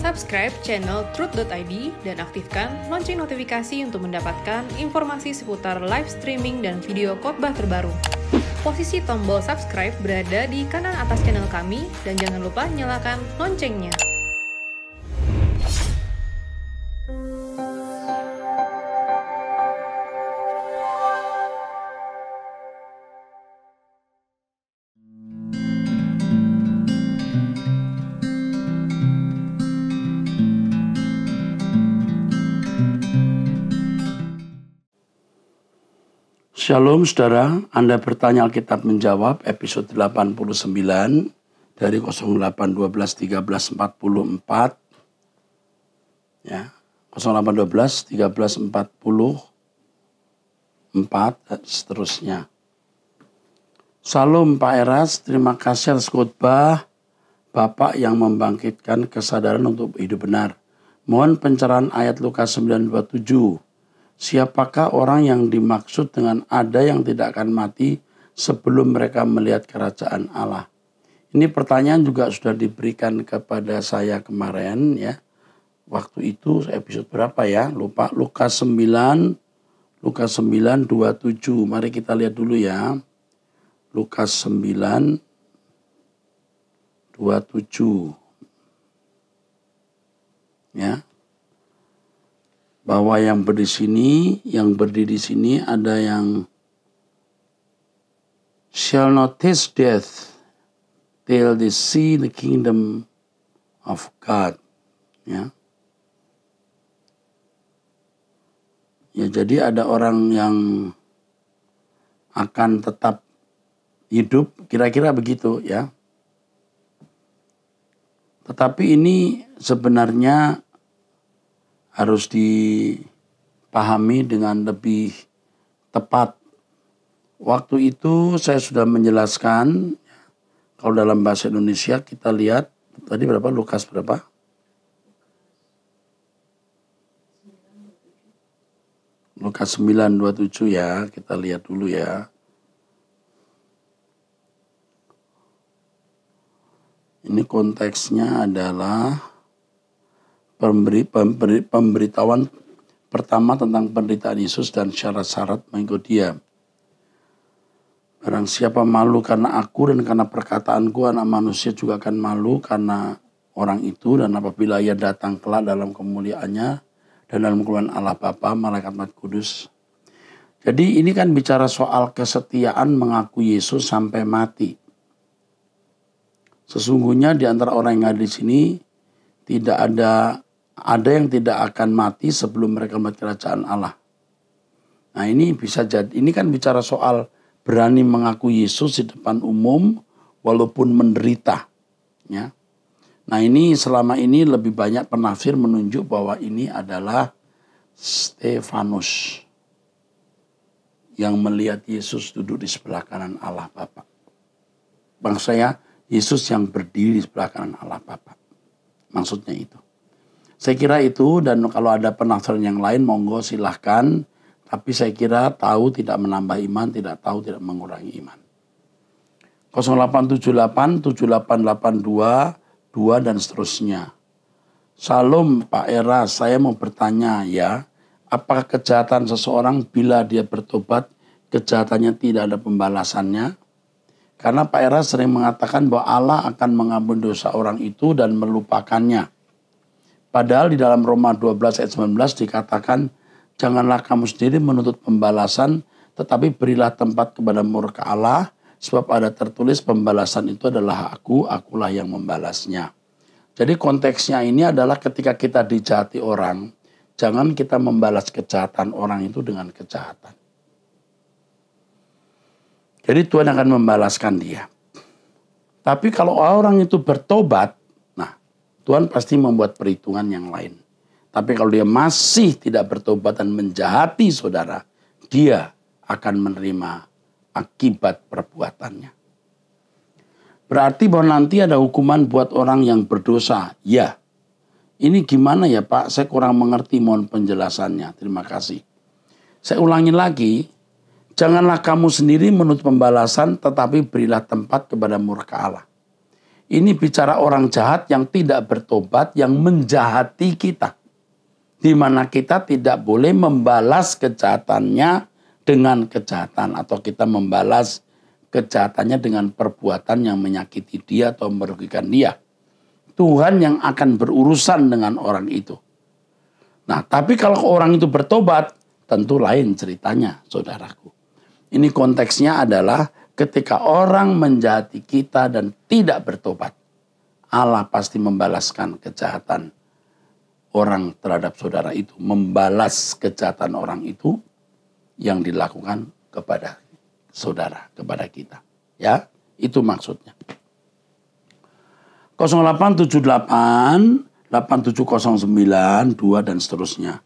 Subscribe channel Truth.id dan aktifkan lonceng notifikasi untuk mendapatkan informasi seputar live streaming dan video khotbah terbaru. Posisi tombol subscribe berada di kanan atas channel kami dan jangan lupa nyalakan loncengnya. Shalom saudara, Anda bertanya Alkitab menjawab episode 89 dari 08121344 ya, 08121344 dan seterusnya. Shalom Pak Eras, terima kasih atas khotbah Bapak yang membangkitkan kesadaran untuk hidup benar. Mohon pencerahan ayat Lukas 9:27. Siapakah orang yang dimaksud dengan ada yang tidak akan mati sebelum mereka melihat kerajaan Allah? Ini pertanyaan juga sudah diberikan kepada saya kemarin ya. Waktu itu episode berapa ya? Lupa. Lukas 9:27. Mari kita lihat dulu ya. Lukas 9:27. Ya. Bahwa yang berdiri di sini ada yang shall not taste death till they see the kingdom of God. Ya. Ya, jadi ada orang yang akan tetap hidup, kira-kira begitu ya. Tetapi ini sebenarnya harus dipahami dengan lebih tepat. Waktu itu saya sudah menjelaskan, kalau dalam bahasa Indonesia kita lihat, tadi berapa? Lukas berapa? Lukas 9:27 ya, kita lihat dulu ya. Ini konteksnya adalah pemberitahuan pertama tentang penderitaan Yesus dan syarat-syarat mengikut Dia. Barang siapa malu karena aku dan karena perkataanku, anak manusia juga akan malu karena orang itu, dan apabila ia datang kelak dalam kemuliaannya dan dalam kemuliaan Allah Bapa, malaikat Maha Kudus. Jadi ini kan bicara soal kesetiaan mengaku Yesus sampai mati. Sesungguhnya di antara orang yang ada di sini tidak ada yang tidak akan mati sebelum mereka melihat kerajaan Allah. Nah ini bisa jadi, ini kan bicara soal berani mengaku Yesus di depan umum walaupun menderita. Ya. Nah ini selama ini lebih banyak penafsir menunjuk bahwa ini adalah Stefanus yang melihat Yesus duduk di sebelah kanan Allah Bapa. Maksudnya Yesus yang berdiri di sebelah kanan Allah Bapa. Maksudnya itu. Saya kira itu, dan kalau ada penafsiran yang lain monggo silahkan. Tapi saya kira tahu tidak menambah iman, tidak tahu tidak mengurangi iman. 0878 7882 2 dan seterusnya. Shalom Pak Era, saya mau bertanya ya. Apakah kejahatan seseorang bila dia bertobat, kejahatannya tidak ada pembalasannya? Karena Pak Era sering mengatakan bahwa Allah akan mengampuni dosa orang itu dan melupakannya. Padahal di dalam Roma 12 ayat 19 dikatakan, janganlah kamu sendiri menuntut pembalasan, tetapi berilah tempat kepada murka Allah, sebab ada tertulis pembalasan itu adalah akulah yang membalasnya. Jadi konteksnya ini adalah ketika kita dijahati orang, jangan kita membalas kejahatan orang itu dengan kejahatan. Jadi Tuhan akan membalaskan dia. Tapi kalau orang itu bertobat, Tuhan pasti membuat perhitungan yang lain. Tapi kalau dia masih tidak bertobat dan menjahati saudara, dia akan menerima akibat perbuatannya. Berarti bahwa nanti ada hukuman buat orang yang berdosa. Ya, ini gimana ya Pak? Saya kurang mengerti, mohon penjelasannya. Terima kasih. Saya ulangi lagi, janganlah kamu sendiri menuntut pembalasan, tetapi berilah tempat kepada murka Allah. Ini bicara orang jahat yang tidak bertobat, yang menjahati kita. Di mana kita tidak boleh membalas kejahatannya dengan kejahatan. Atau kita membalas kejahatannya dengan perbuatan yang menyakiti dia atau merugikan dia. Tuhan yang akan berurusan dengan orang itu. Nah, tapi kalau orang itu bertobat, tentu lain ceritanya, saudaraku. Ini konteksnya adalah ketika orang menjahati kita dan tidak bertobat, Allah pasti membalaskan kejahatan orang terhadap saudara itu. Membalas kejahatan orang itu yang dilakukan kepada saudara, kepada kita. Ya, itu maksudnya. 0878 8709 2 dan seterusnya.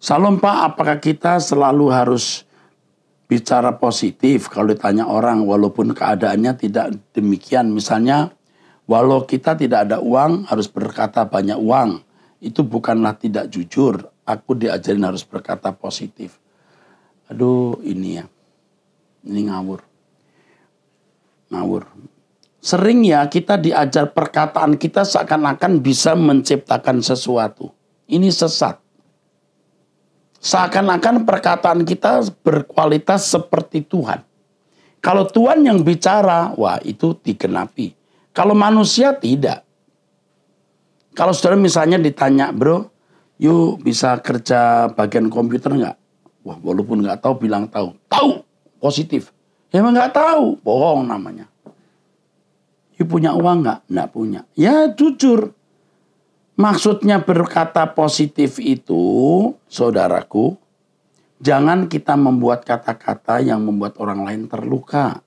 Salam Pak, apakah kita selalu harus bicara positif kalau ditanya orang walaupun keadaannya tidak demikian? Misalnya, walau kita tidak ada uang harus berkata banyak uang. Itu bukanlah tidak jujur. Aku diajarin harus berkata positif. Aduh, ini ya. Ini ngawur. Ngawur. Sering ya kita diajar perkataan kita seakan-akan bisa menciptakan sesuatu. Ini sesat. Seakan-akan perkataan kita berkualitas seperti Tuhan. Kalau Tuhan yang bicara, wah itu digenapi. Kalau manusia tidak. Kalau saudara misalnya ditanya, bro, yuk bisa kerja bagian komputer nggak? Wah, walaupun nggak tahu bilang tahu. Tahu, positif. Ya emang nggak tahu, bohong namanya. Yuk punya uang nggak? Nggak punya. Ya jujur. Maksudnya berkata positif itu, saudaraku, jangan kita membuat kata-kata yang membuat orang lain terluka.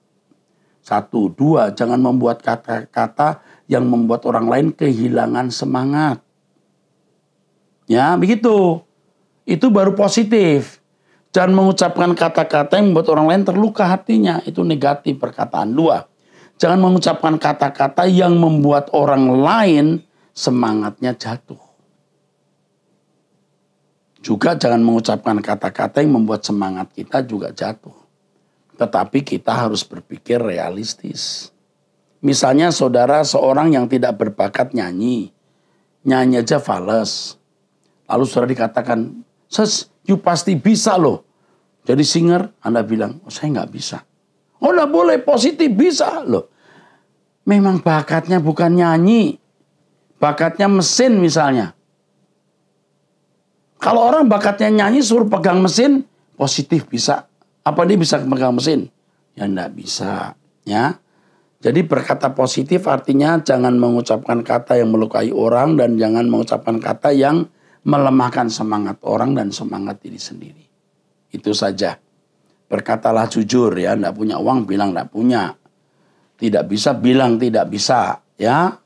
1, 2, jangan membuat kata-kata yang membuat orang lain kehilangan semangat. Ya, begitu. Itu baru positif. Jangan mengucapkan kata-kata yang membuat orang lain terluka hatinya. Itu negatif perkataan. 2, jangan mengucapkan kata-kata yang membuat orang lain semangatnya jatuh. Juga jangan mengucapkan kata-kata yang membuat semangat kita juga jatuh. Tetapi kita harus berpikir realistis. Misalnya saudara seorang yang tidak berbakat nyanyi. Nyanyi aja fales. Lalu saudara dikatakan, you pasti bisa loh. Jadi singer, Anda bilang, oh saya nggak bisa. Oh nggak boleh, positif bisa loh. Memang bakatnya bukan nyanyi. Bakatnya mesin misalnya. Kalau orang bakatnya nyanyi suruh pegang mesin, positif bisa. Apa dia bisa pegang mesin? Ya enggak bisa. Ya. Jadi berkata positif artinya jangan mengucapkan kata yang melukai orang dan jangan mengucapkan kata yang melemahkan semangat orang dan semangat diri sendiri. Itu saja. Berkatalah jujur ya. Enggak punya uang bilang enggak punya. Tidak bisa bilang tidak bisa. Ya.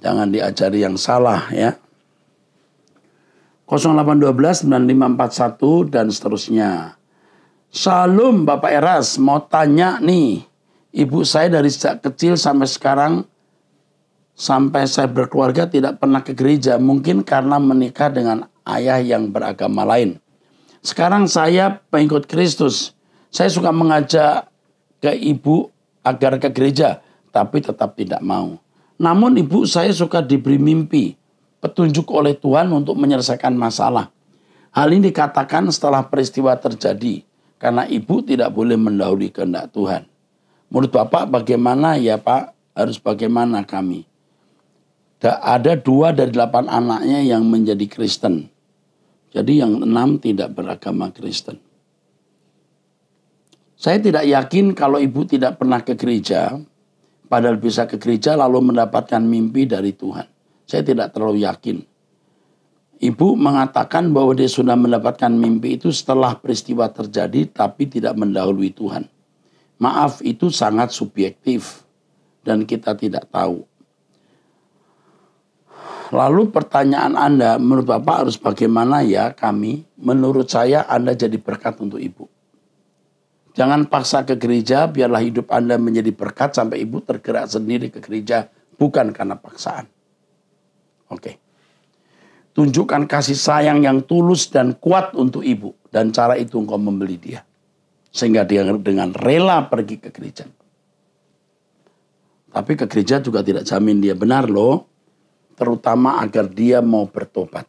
Jangan diajari yang salah ya. 0812 9541 dan seterusnya. Shalom Bapak Eras, mau tanya nih. Ibu saya dari sejak kecil sampai sekarang, sampai saya berkeluarga tidak pernah ke gereja. Mungkin karena menikah dengan ayah yang beragama lain. Sekarang saya pengikut Kristus. Saya suka mengajak ke ibu agar ke gereja, tapi tetap tidak mau. Namun ibu saya suka diberi mimpi, petunjuk oleh Tuhan untuk menyelesaikan masalah. Hal ini dikatakan setelah peristiwa terjadi, karena ibu tidak boleh mendahului kehendak Tuhan. Menurut Bapak bagaimana ya Pak? Harus bagaimana kami? Ada 2 dari 8 anaknya yang menjadi Kristen. Jadi yang 6 tidak beragama Kristen. Saya tidak yakin kalau ibu tidak pernah ke gereja, padahal bisa ke gereja lalu mendapatkan mimpi dari Tuhan. Saya tidak terlalu yakin. Ibu mengatakan bahwa dia sudah mendapatkan mimpi itu setelah peristiwa terjadi tapi tidak mendahului Tuhan. Maaf, itu sangat subjektif dan kita tidak tahu. Lalu pertanyaan Anda, menurut Bapak harus bagaimana ya kami? Menurut saya Anda jadi berkat untuk ibu. Jangan paksa ke gereja, biarlah hidup Anda menjadi berkat sampai ibu tergerak sendiri ke gereja, bukan karena paksaan. Oke. Tunjukkan kasih sayang yang tulus dan kuat untuk ibu. Dan cara itu engkau membeli dia. Sehingga dia dengan rela pergi ke gereja. Tapi ke gereja juga tidak jamin dia benar loh. Terutama agar dia mau bertobat.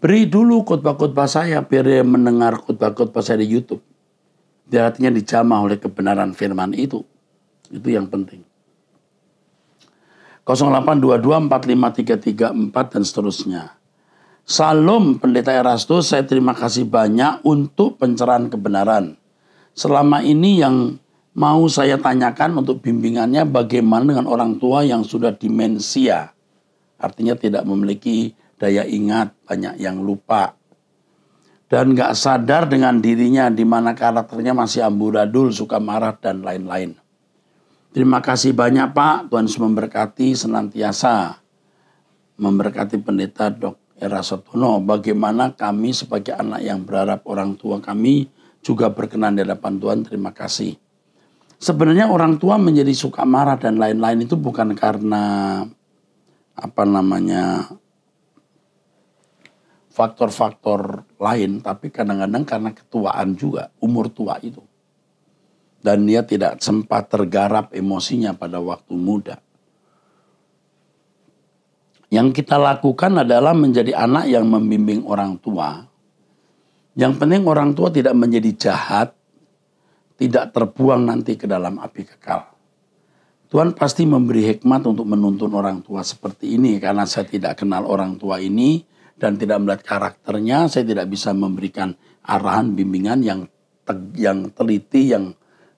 Beri dulu khotbah-khotbah saya biar dia mendengar khotbah-khotbah saya di YouTube. Biar hatinya dijamah oleh kebenaran firman itu. Itu yang penting. 0822453334 dan seterusnya. Salam Pendeta Erastus, saya terima kasih banyak untuk pencerahan kebenaran. Selama ini yang mau saya tanyakan untuk bimbingannya bagaimana dengan orang tua yang sudah demensia. Artinya tidak memiliki daya ingat, banyak yang lupa. Dan gak sadar dengan dirinya di mana karakternya masih amburadul, suka marah dan lain-lain. Terima kasih banyak Pak, Tuhan Yesus memberkati senantiasa. Memberkati Pendeta Dr. Erasotono, bagaimana kami sebagai anak yang berharap orang tua kami juga berkenan di hadapan Tuhan, terima kasih. Sebenarnya orang tua menjadi suka marah dan lain-lain itu bukan karena faktor-faktor lain, tapi kadang-kadang karena ketuaan juga, umur tua itu. Dan dia tidak sempat tergarap emosinya pada waktu muda. Yang kita lakukan adalah menjadi anak yang membimbing orang tua. Yang penting orang tua tidak menjadi jahat, tidak terbuang nanti ke dalam api kekal. Tuhan pasti memberi hikmat untuk menuntun orang tua seperti ini. Karena saya tidak kenal orang tua ini dan tidak melihat karakternya, saya tidak bisa memberikan arahan bimbingan yang teliti,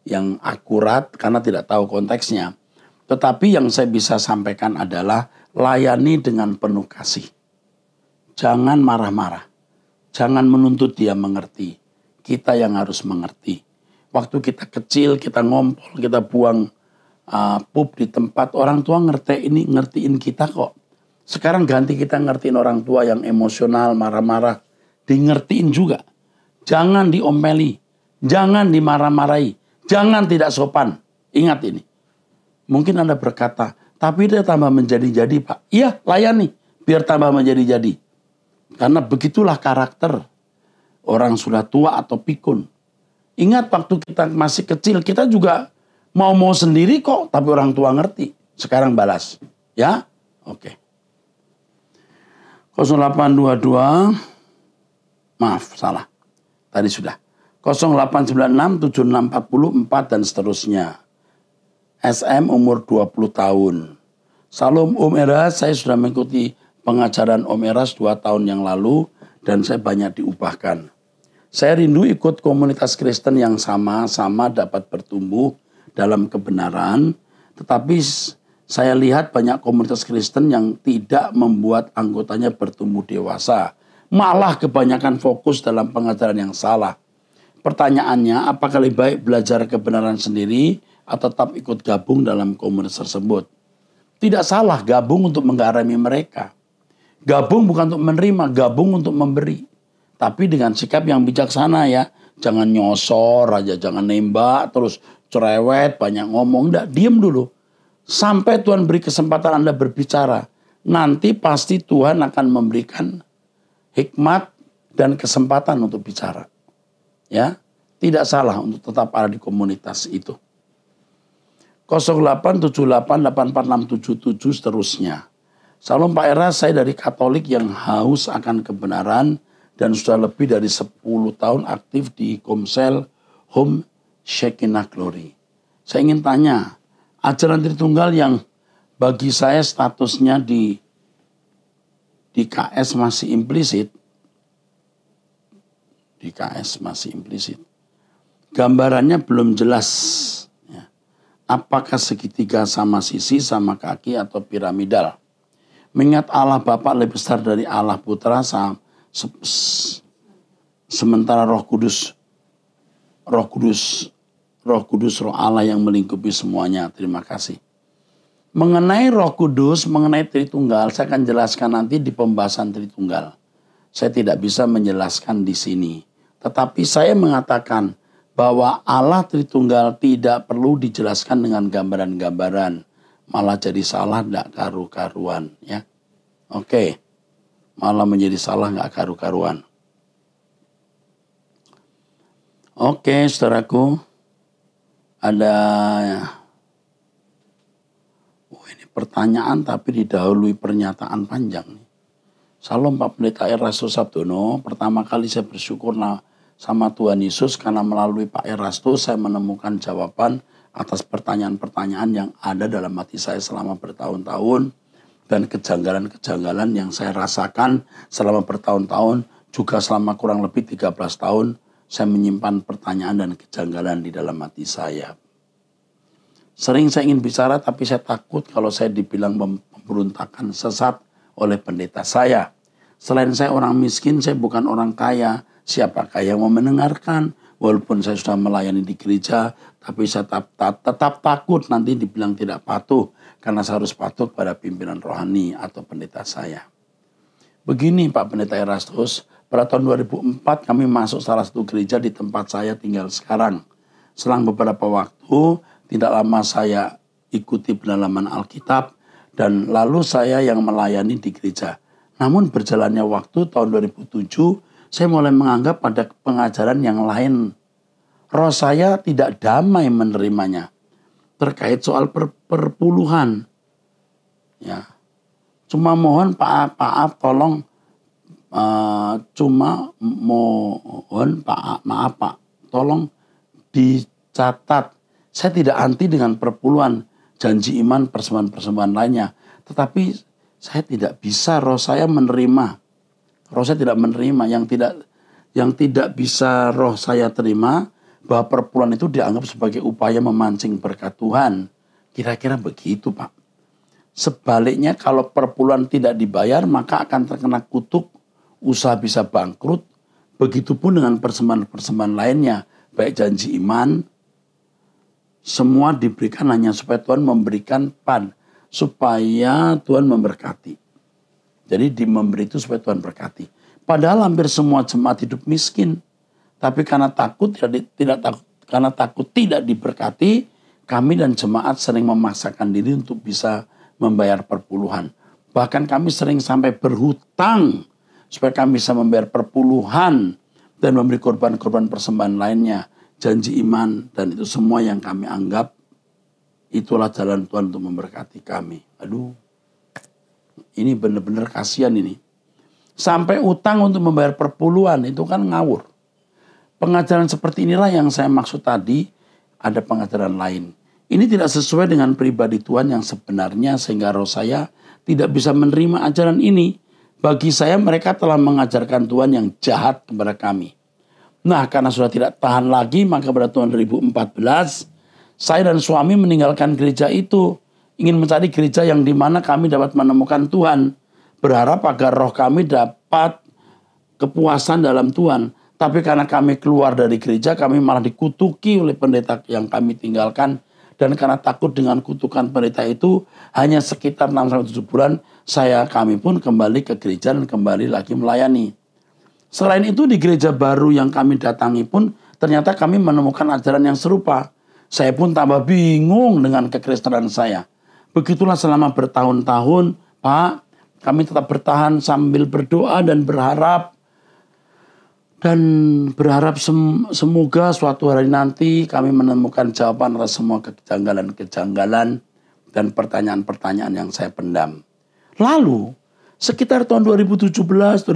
yang akurat karena tidak tahu konteksnya. Tetapi yang saya bisa sampaikan adalah layani dengan penuh kasih. Jangan marah-marah. Jangan menuntut dia mengerti. Kita yang harus mengerti. Waktu kita kecil, kita ngompol, kita buang pup di tempat, orang tua ngertiin kita kok. Sekarang ganti kita ngertiin orang tua yang emosional, marah-marah. Di ngertiin juga. Jangan diompeli. Jangan dimarah-marahi. Jangan tidak sopan. Ingat ini. Mungkin Anda berkata, tapi dia tambah menjadi-jadi Pak. Iya, layani. Biar tambah menjadi-jadi. Karena begitulah karakter orang sudah tua atau pikun. Ingat waktu kita masih kecil, kita juga mau sendiri kok. Tapi orang tua ngerti. Sekarang balas. Ya? Oke. 0822. Maaf, salah. Tadi sudah. 08967644 dan seterusnya. SM umur 20 tahun. Salam Om Eras, saya sudah mengikuti pengajaran Om Eras 2 tahun yang lalu dan saya banyak diubahkan. Saya rindu ikut komunitas Kristen yang sama-sama dapat bertumbuh dalam kebenaran, tetapi saya lihat banyak komunitas Kristen yang tidak membuat anggotanya bertumbuh dewasa, malah kebanyakan fokus dalam pengajaran yang salah. Pertanyaannya, apakah lebih baik belajar kebenaran sendiri atau tetap ikut gabung dalam komunitas tersebut? Tidak salah gabung untuk menggarami mereka. Gabung bukan untuk menerima, gabung untuk memberi. Tapi dengan sikap yang bijaksana ya. Jangan nyosor aja, jangan nembak, terus cerewet, banyak ngomong. Enggak, diam dulu. Sampai Tuhan beri kesempatan Anda berbicara. Nanti pasti Tuhan akan memberikan hikmat dan kesempatan untuk bicara. Ya, tidak salah untuk tetap ada di komunitas itu. 0878846777 seterusnya. Salam Pak Eras, saya dari Katolik yang haus akan kebenaran dan sudah lebih dari 10 tahun aktif di Komsel Home Shekinah Glory. Saya ingin tanya, ajaran Tritunggal yang bagi saya statusnya di KS masih implisit. Di KS masih implisit. Gambarannya belum jelas. Ya. Apakah segitiga sama sisi, sama kaki, atau piramidal. Mengingat Allah Bapa lebih besar dari Allah Putra, sementara Roh Kudus, Roh Allah yang melingkupi semuanya. Terima kasih. Mengenai Roh Kudus, mengenai Tritunggal, saya akan jelaskan nanti di pembahasan Tritunggal. Saya tidak bisa menjelaskan di sini. Tetapi saya mengatakan bahwa Allah Tritunggal tidak perlu dijelaskan dengan gambaran-gambaran. Malah jadi salah tidak karu-karuan. Ya. Oke. Malah menjadi salah nggak karu-karuan. Oke, saudaraku. Ada pertanyaan tapi didahului pernyataan panjang. Salam Pak Pendeta Erasto Sabdono. Pertama kali saya bersyukur sama Tuhan Yesus karena melalui Pak Erasto saya menemukan jawaban atas pertanyaan-pertanyaan yang ada dalam hati saya selama bertahun-tahun dan kejanggalan-kejanggalan yang saya rasakan selama bertahun-tahun, juga selama kurang lebih 13 tahun saya menyimpan pertanyaan dan kejanggalan di dalam hati saya. Sering saya ingin bicara tapi saya takut kalau saya dibilang pemberontakan sesat oleh pendeta saya. Selain saya orang miskin, saya bukan orang kaya. Siapakah yang mau mendengarkan? Walaupun saya sudah melayani di gereja, tapi saya tetap takut nanti dibilang tidak patuh. Karena saya harus patuh pada pimpinan rohani atau pendeta saya. Begini Pak Pendeta Erastus, pada tahun 2004 kami masuk salah satu gereja di tempat saya tinggal sekarang. Selang beberapa waktu, tidak lama saya ikuti pendalaman Alkitab dan lalu saya yang melayani di gereja. Namun berjalannya waktu tahun 2007, saya mulai menganggap ada pengajaran yang lain. Roh saya tidak damai menerimanya. Terkait soal perpuluhan. Ya. Cuma mohon Pak tolong maaf Pak, tolong dicatat. Saya tidak anti dengan perpuluhan, janji iman, persembahan-persembahan lainnya. Tetapi saya tidak bisa, roh saya menerima. Roh saya tidak menerima, yang tidak bisa roh saya terima, bahwa perpuluhan itu dianggap sebagai upaya memancing berkat Tuhan. Kira-kira begitu Pak. Sebaliknya kalau perpuluhan tidak dibayar, maka akan terkena kutuk, usaha bisa bangkrut. Begitupun dengan persembahan-persembahan lainnya, baik janji iman, semua diberikan hanya supaya Tuhan memberikan supaya Tuhan memberkati. Jadi memberi itu supaya Tuhan berkati. Padahal hampir semua jemaat hidup miskin. Tapi karena takut tidak diberkati, kami dan jemaat sering memaksakan diri untuk bisa membayar perpuluhan. Bahkan kami sering sampai berhutang supaya kami bisa membayar perpuluhan dan memberi korban-korban persembahan lainnya, janji iman, dan itu semua yang kami anggap itulah jalan Tuhan untuk memberkati kami. Aduh, ini benar-benar kasihan ini. Sampai utang untuk membayar perpuluhan itu kan ngawur. Pengajaran seperti inilah yang saya maksud tadi, ada pengajaran lain. Ini tidak sesuai dengan pribadi Tuhan yang sebenarnya sehingga roh saya tidak bisa menerima ajaran ini. Bagi saya mereka telah mengajarkan Tuhan yang jahat kepada kami. Nah karena sudah tidak tahan lagi maka pada tahun 2014 saya dan suami meninggalkan gereja itu. Ingin mencari gereja yang dimana kami dapat menemukan Tuhan. Berharap agar roh kami dapat kepuasan dalam Tuhan. Tapi karena kami keluar dari gereja, kami malah dikutuki oleh pendeta yang kami tinggalkan. Dan karena takut dengan kutukan pendeta itu, hanya sekitar 6-7 bulan, kami pun kembali ke gereja dan kembali lagi melayani. Selain itu di gereja baru yang kami datangi pun, ternyata kami menemukan ajaran yang serupa. Saya pun tambah bingung dengan kekristenan saya. Begitulah selama bertahun-tahun, Pak, kami tetap bertahan sambil berdoa dan berharap semoga suatu hari nanti kami menemukan jawaban atas semua kejanggalan-kejanggalan dan pertanyaan-pertanyaan yang saya pendam. Lalu, sekitar tahun 2017-2018,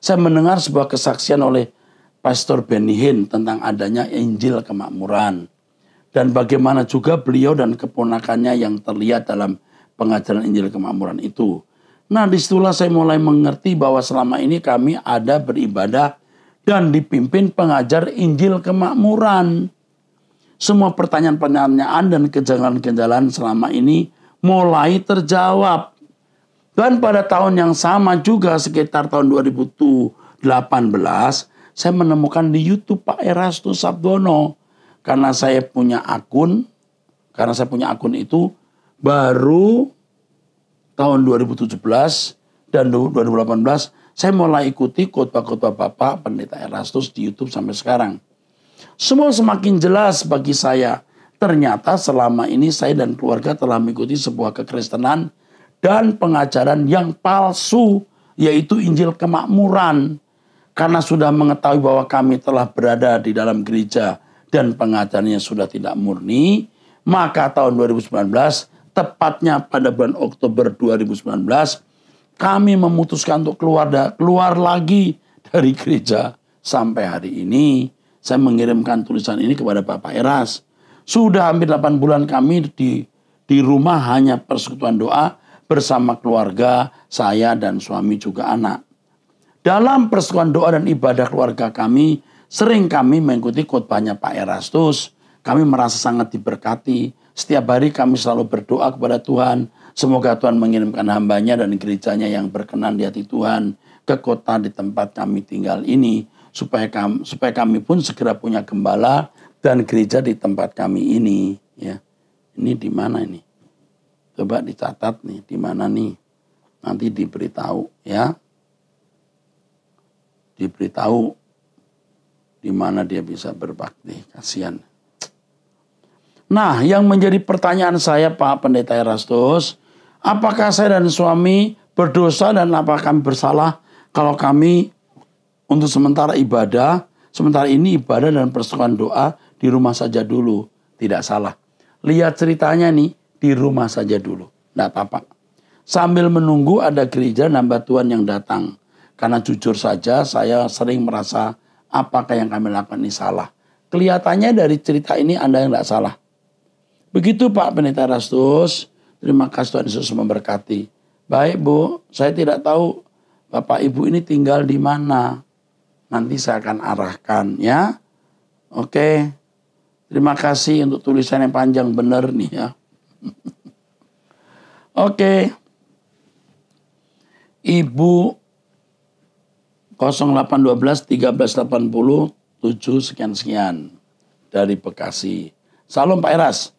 saya mendengar sebuah kesaksian oleh Pastor Benny Hinn tentang adanya Injil Kemakmuran. Dan bagaimana juga beliau dan keponakannya yang terlihat dalam pengajaran Injil Kemakmuran itu. Nah disitulah saya mulai mengerti bahwa selama ini kami ada beribadah dan dipimpin pengajar Injil Kemakmuran. Semua pertanyaan-pertanyaan dan kejanggalan-kejanggalan selama ini mulai terjawab. Dan pada tahun yang sama juga sekitar tahun 2018 saya menemukan di YouTube Pak Erasto Sabdono. Karena saya punya akun itu baru tahun 2017 dan 2018 saya mulai ikuti khotbah-khotbah Bapak Pendeta Erastus di YouTube sampai sekarang. Semua semakin jelas bagi saya. Ternyata selama ini saya dan keluarga telah mengikuti sebuah kekristenan dan pengajaran yang palsu, yaitu Injil Kemakmuran. Karena sudah mengetahui bahwa kami telah berada di dalam gereja dan pengajarannya sudah tidak murni, maka tahun 2019 tepatnya pada bulan Oktober 2019, kami memutuskan untuk keluar lagi dari gereja. Sampai hari ini, saya mengirimkan tulisan ini kepada Bapak Eras. Sudah hampir 8 bulan kami di rumah hanya persekutuan doa bersama keluarga, saya dan suami juga anak. Dalam persekutuan doa dan ibadah keluarga kami, sering kami mengikuti khotbahnya Pak Erastus. Kami merasa sangat diberkati. Setiap hari kami selalu berdoa kepada Tuhan. Semoga Tuhan mengirimkan hambanya dan gerejanya yang berkenan di hati Tuhan ke kota di tempat kami tinggal ini. Supaya kami pun segera punya gembala dan gereja di tempat kami ini. Ya, ini di mana ini? Coba dicatat nih, di mana nih? Nanti diberitahu ya. Diberitahu di mana dia bisa berbakti. Kasihan. Nah, yang menjadi pertanyaan saya Pak Pendeta Erastus, apakah saya dan suami berdosa dan apakah kami bersalah kalau kami untuk sementara ini ibadah dan persekutuan doa di rumah saja dulu? Tidak salah. Lihat ceritanya nih, di rumah saja dulu. Tidak apa-apa. Sambil menunggu ada gereja hamba Tuhan yang datang. Karena jujur saja saya sering merasa apakah yang kami lakukan ini salah. Kelihatannya dari cerita ini Anda yang tidak salah. Begitu Pak Pendeta Erastus, terima kasih Tuhan Yesus memberkati. Baik Bu, saya tidak tahu Bapak Ibu ini tinggal di mana. Nanti saya akan arahkan ya. Oke, terima kasih untuk tulisan yang panjang benar nih ya. Oke, Ibu 0812 1380 7 sekian dari Bekasi. Salam Pak Eras.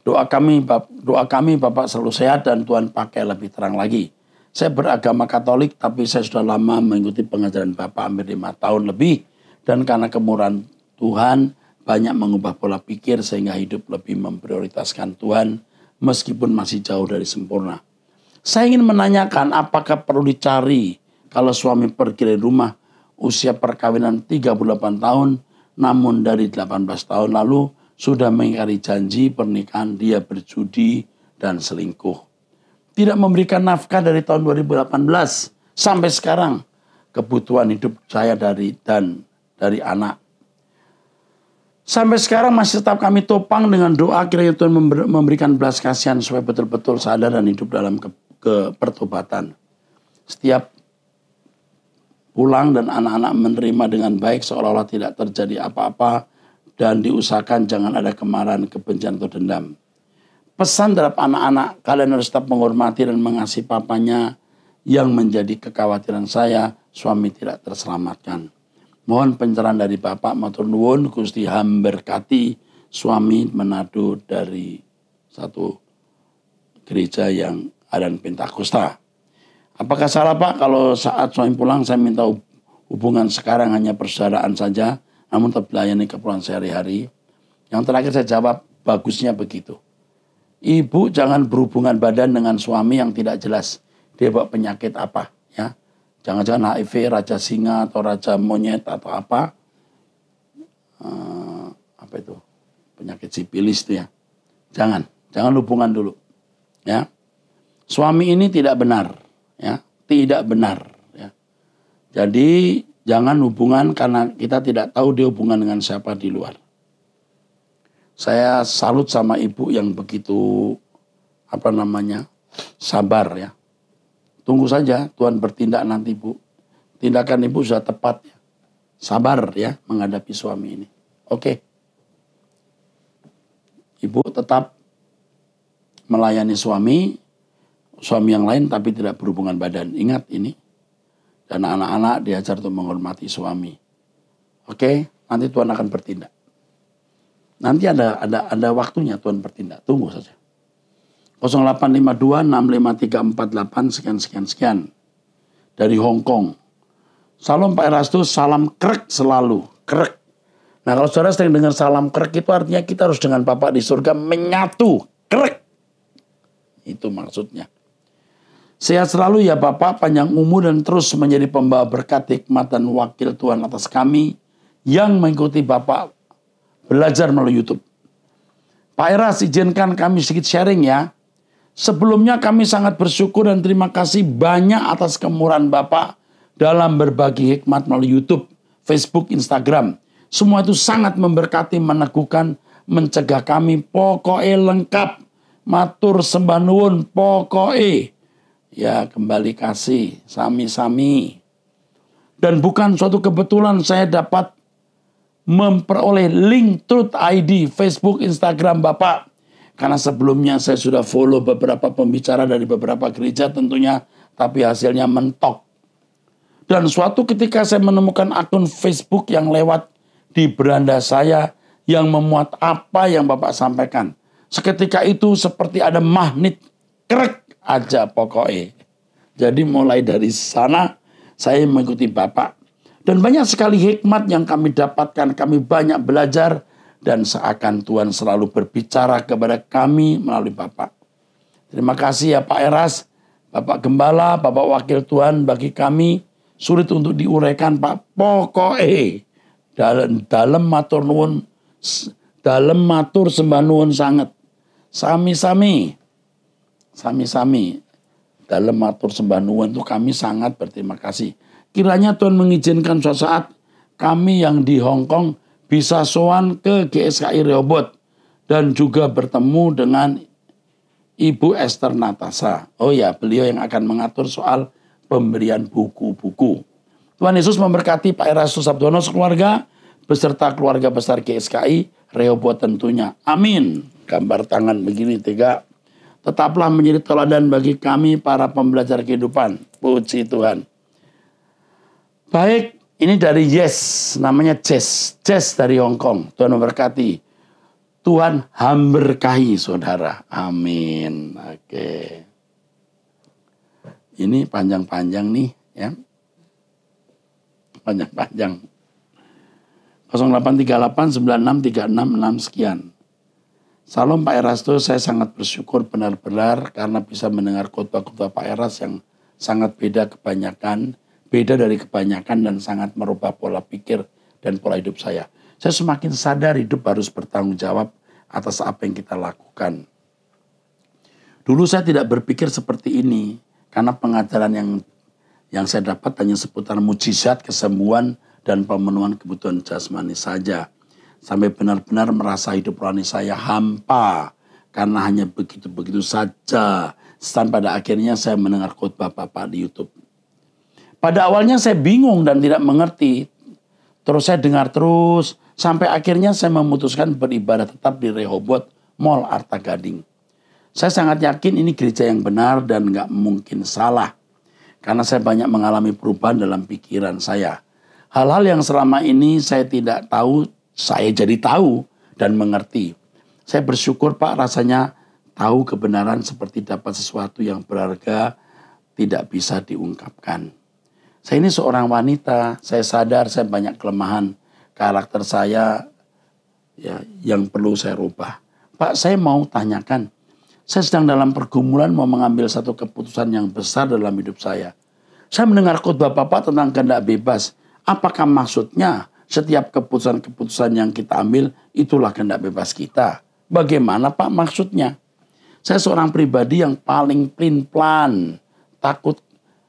Doa kami Bapak selalu sehat dan Tuhan pakai lebih terang lagi. Saya beragama Katolik tapi saya sudah lama mengikuti pengajaran Bapak hampir 5 tahun lebih. Dan karena kemurahan Tuhan banyak mengubah pola pikir sehingga hidup lebih memprioritaskan Tuhan meskipun masih jauh dari sempurna. Saya ingin menanyakan apakah perlu dicari kalau suami pergi dari rumah usia perkawinan 38 tahun namun dari 18 tahun lalu sudah mengingkari janji pernikahan dia berjudi dan selingkuh. Tidak memberikan nafkah dari tahun 2018 sampai sekarang. Kebutuhan hidup saya dari anak. Sampai sekarang masih tetap kami topang dengan doa kiranya Tuhan memberikan belas kasihan supaya betul-betul sadar dan hidup dalam pertobatan. Setiap pulang dan anak-anak menerima dengan baik seolah-olah tidak terjadi apa-apa dan diusahakan jangan ada kemarahan, kebencian atau dendam. Pesan terhadap anak-anak, kalian harus tetap menghormati dan mengasihi papanya yang menjadi kekhawatiran saya, suami tidak terselamatkan. Mohon pencerahan dari Bapak, matur nuwun, Gusti berkati suami Manado dari satu gereja yang ada di Pentakosta. Apakah salah Pak kalau saat suami pulang saya minta hubungan sekarang hanya persaudaraan saja, namun tetap melayani keperluan sehari-hari? Yang terakhir saya jawab, bagusnya begitu. Ibu jangan berhubungan badan dengan suami yang tidak jelas. Dia bawa penyakit apa ya? Jangan-jangan HIV, raja singa atau raja monyet atau apa? Apa itu? Penyakit sipilis itu ya. Jangan hubungan dulu. Ya. Suami ini tidak benar, ya. Tidak benar, ya. Jadi jangan hubungan karena kita tidak tahu dia hubungan dengan siapa di luar. Saya salut sama ibu yang begitu sabar ya. Tunggu saja Tuhan bertindak nanti Bu. Tindakan ibu sudah tepat ya. Sabar ya menghadapi suami ini. Oke. Ibu tetap melayani suami yang lain tapi tidak berhubungan badan. Ingat ini. Dan anak-anak diajar untuk menghormati suami. Oke, nanti Tuhan akan bertindak. Nanti ada waktunya Tuhan bertindak. Tunggu saja. 0852 65348 sekian. Dari Hong Kong. Salam Pak Erastus, salam krek selalu. Krek. Nah kalau saudara sering dengar salam krek itu artinya kita harus dengan Bapak di surga menyatu. Krek. Itu maksudnya. Sehat selalu ya Bapak, panjang umur dan terus menjadi pembawa berkat, hikmat dan wakil Tuhan atas kami yang mengikuti Bapak belajar melalui YouTube. Pak Eras, izinkan kami sedikit sharing ya. Sebelumnya kami sangat bersyukur dan terima kasih banyak atas kemurahan Bapak dalam berbagi hikmat melalui YouTube, Facebook, Instagram. Semua itu sangat memberkati, meneguhkan, mencegah kami pokoknya lengkap. Matur sembah nuwun pokoknya. Ya kembali kasih, sami-sami. Dan bukan suatu kebetulan saya dapat memperoleh link Truth ID, Facebook, Instagram Bapak. Karena sebelumnya saya sudah follow beberapa pembicara dari beberapa gereja tentunya, tapi hasilnya mentok. Dan suatu ketika saya menemukan akun Facebook yang lewat di beranda saya yang memuat apa yang Bapak sampaikan. Seketika itu seperti ada magnet, krek aja pokoknya. Jadi mulai dari sana saya mengikuti Bapak. Dan banyak sekali hikmat yang kami dapatkan, kami banyak belajar. Dan seakan Tuhan selalu berbicara kepada kami melalui Bapak. Terima kasih ya Pak Eras, Bapak Gembala, Bapak Wakil Tuhan bagi kami. Sulit untuk diuraikan Pak. Pokoknya dalam matur nuwun, dalam matur sembah nuwun sangat. Sami-sami. Dalam matur sembah nuwun itu kami sangat berterima kasih. Kiranya Tuhan mengizinkan suatu saat kami yang di Hong Kong bisa sowan ke GSKI Rehoboth dan juga bertemu dengan Ibu Esther Natasa. Oh ya, beliau yang akan mengatur soal pemberian buku-buku. Tuhan Yesus memberkati Pak Erastus Sabdono sekeluarga beserta keluarga besar GSKI Rehoboth tentunya. Amin. Gambar tangan begini tiga. Tetaplah menjadi teladan bagi kami para pembelajar kehidupan. Puji Tuhan. Baik, ini dari Yes, namanya Jess dari Hong Kong. Tuhan memberkati. Tuhan hamberkahi saudara. Amin. Oke. Ini panjang-panjang nih ya. Panjang-panjang. 0838963666 sekian. Salam Pak Erastus, saya sangat bersyukur benar-benar karena bisa mendengar khotbah-khotbah Pak Eras yang sangat beda dari kebanyakan dan sangat merubah pola pikir dan pola hidup saya. Saya semakin sadar hidup harus bertanggung jawab atas apa yang kita lakukan. Dulu saya tidak berpikir seperti ini karena pengajaran yang saya dapat hanya seputar mujizat, kesembuhan, dan pemenuhan kebutuhan jasmani saja. Sampai benar-benar merasa hidup rohani saya hampa karena hanya begitu-begitu saja. Sampai pada akhirnya saya mendengar khotbah Bapak di YouTube. Pada awalnya saya bingung dan tidak mengerti. Terus saya dengar terus. Sampai akhirnya saya memutuskan beribadah tetap di Rehoboth Mall Arta Gading. Saya sangat yakin ini gereja yang benar dan gak mungkin salah. Karena saya banyak mengalami perubahan dalam pikiran saya. Hal-hal yang selama ini saya tidak tahu, saya jadi tahu dan mengerti. Saya bersyukur Pak, rasanya tahu kebenaran seperti dapat sesuatu yang berharga tidak bisa diungkapkan. Saya ini seorang wanita, saya sadar saya banyak kelemahan. Karakter saya ya, yang perlu saya rubah. Pak, saya mau tanyakan, saya sedang dalam pergumulan mau mengambil satu keputusan yang besar dalam hidup saya. Saya mendengar khotbah Bapak tentang kehendak bebas. Apakah maksudnya setiap keputusan-keputusan yang kita ambil itulah kehendak bebas kita? Bagaimana Pak maksudnya? Saya seorang pribadi yang paling pelin-pelan, takut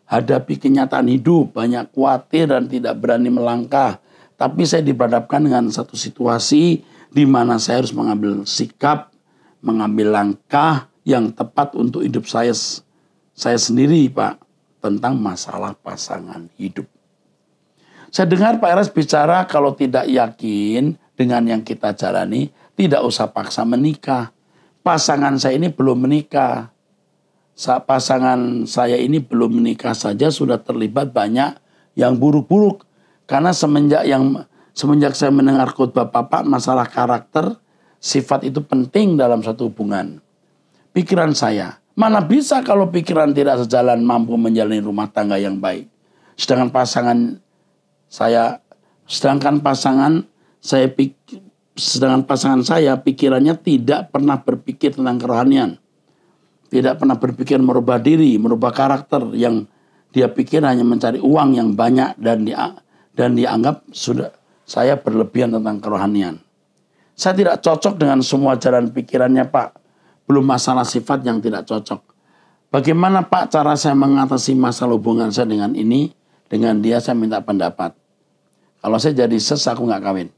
hadapi kenyataan hidup, banyak khawatir dan tidak berani melangkah. Tapi saya diperhadapkan dengan satu situasi di mana saya harus mengambil sikap, mengambil langkah yang tepat untuk hidup saya sendiri Pak, tentang masalah pasangan hidup. Saya dengar Pak Eras bicara kalau tidak yakin dengan yang kita jalani, tidak usah paksa menikah. Pasangan saya ini belum menikah. Pasangan saya ini belum menikah saja sudah terlibat banyak yang buruk-buruk. Karena semenjak saya mendengar khotbah Bapak, masalah karakter, sifat itu penting dalam satu hubungan. Pikiran saya, mana bisa kalau pikiran tidak sejalan mampu menjalani rumah tangga yang baik. Sedangkan pasangan saya pikirannya tidak pernah berpikir tentang kerohanian. Tidak pernah berpikir merubah diri, merubah karakter. Yang dia pikir hanya mencari uang yang banyak dan dianggap sudah saya berlebihan tentang kerohanian. Saya tidak cocok dengan semua jalan pikirannya Pak. belum masalah sifat yang tidak cocok. Bagaimana Pak cara saya mengatasi masalah hubungan saya dengan ini, dengan dia, saya minta pendapat. Kalau saya jadi aku nggak kawin.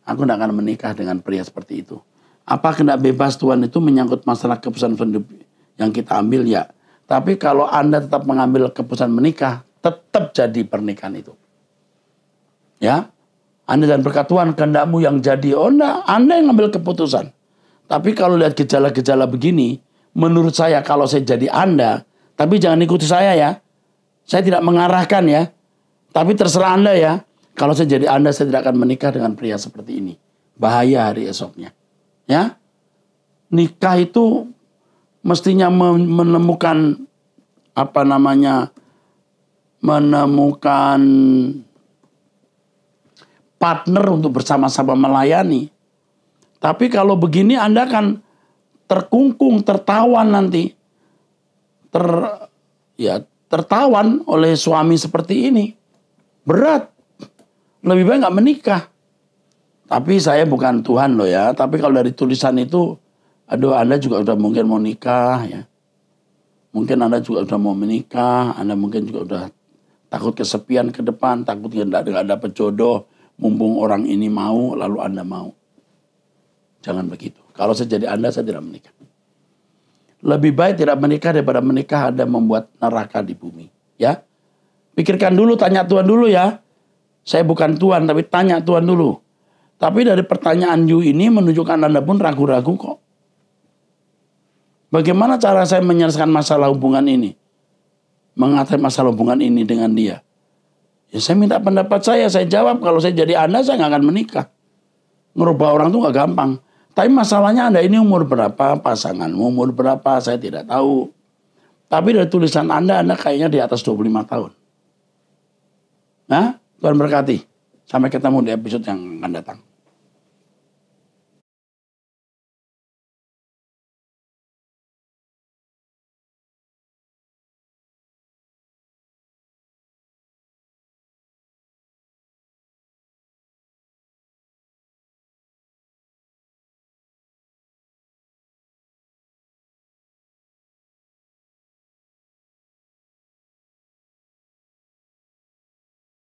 Aku nggak akan menikah dengan pria seperti itu. Apa kehendak bebas Tuhan itu menyangkut masalah keputusan hidup yang kita ambil ya. Tapi kalau Anda tetap mengambil keputusan menikah, tetap jadi pernikahan itu. Ya, Anda dan berkat Tuhan kehendakmu yang jadi. Oh enggak, Anda yang ngambil keputusan. Tapi kalau lihat gejala-gejala begini, menurut saya kalau saya jadi Anda, tapi jangan ikuti saya ya. Saya tidak mengarahkan ya. Tapi terserah Anda ya. Kalau saya jadi Anda, saya tidak akan menikah dengan pria seperti ini. Bahaya hari esoknya. Ya, nikah itu mestinya menemukan menemukan partner untuk bersama-sama melayani. Tapi kalau begini Anda akan terkungkung, tertawan nanti. Tertawan oleh suami seperti ini. Berat. Lebih baik nggak menikah. Tapi saya bukan Tuhan loh ya. Tapi kalau dari tulisan itu, aduh Anda juga udah mungkin mau nikah ya. Mungkin Anda juga udah mau menikah. Anda mungkin juga udah takut kesepian ke depan. Takut nggak dapat jodoh. Mumpung orang ini mau, lalu Anda mau. Jangan begitu. Kalau saya jadi Anda, saya tidak menikah. Lebih baik tidak menikah daripada menikah Anda membuat neraka di bumi. Ya, pikirkan dulu, tanya Tuhan dulu ya. Saya bukan Tuhan, tapi tanya Tuhan dulu. Tapi dari pertanyaan you ini menunjukkan Anda pun ragu-ragu kok. Bagaimana cara saya menyelesaikan masalah hubungan ini? Mengatasi masalah hubungan ini dengan dia. Ya saya minta pendapat saya jawab. Kalau saya jadi Anda, saya nggak akan menikah. Ngerubah orang tuh nggak gampang. Tapi masalahnya Anda ini umur berapa, pasanganmu umur berapa, saya tidak tahu. Tapi dari tulisan Anda kayaknya di atas 25 tahun. Nah, Tuhan berkati. Sampai ketemu di episode yang akan datang.